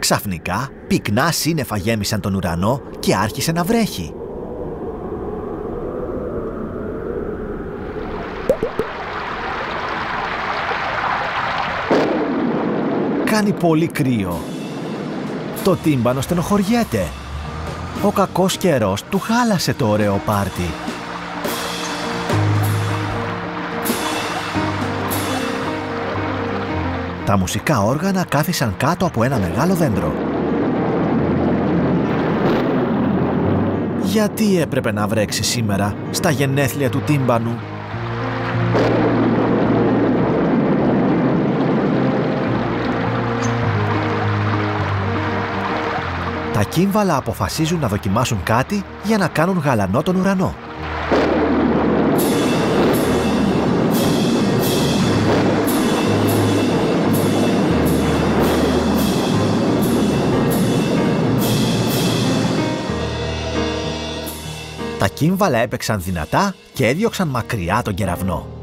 Ξαφνικά, πυκνά σύννεφα γέμισαν τον ουρανό και άρχισε να βρέχει. Κάνει πολύ κρύο. Το τύμπανο στενοχωριέται. Ο κακός καιρός του χάλασε το ωραίο πάρτι. Τα μουσικά όργανα κάθισαν κάτω από ένα μεγάλο δέντρο. Γιατί έπρεπε να βρέξει σήμερα, στα γενέθλια του τύμπανου? Τα κύμβαλα αποφασίζουν να δοκιμάσουν κάτι για να κάνουν γαλανό τον ουρανό. Τα κύμβαλα έπαιξαν δυνατά και έδιωξαν μακριά τον κεραυνό.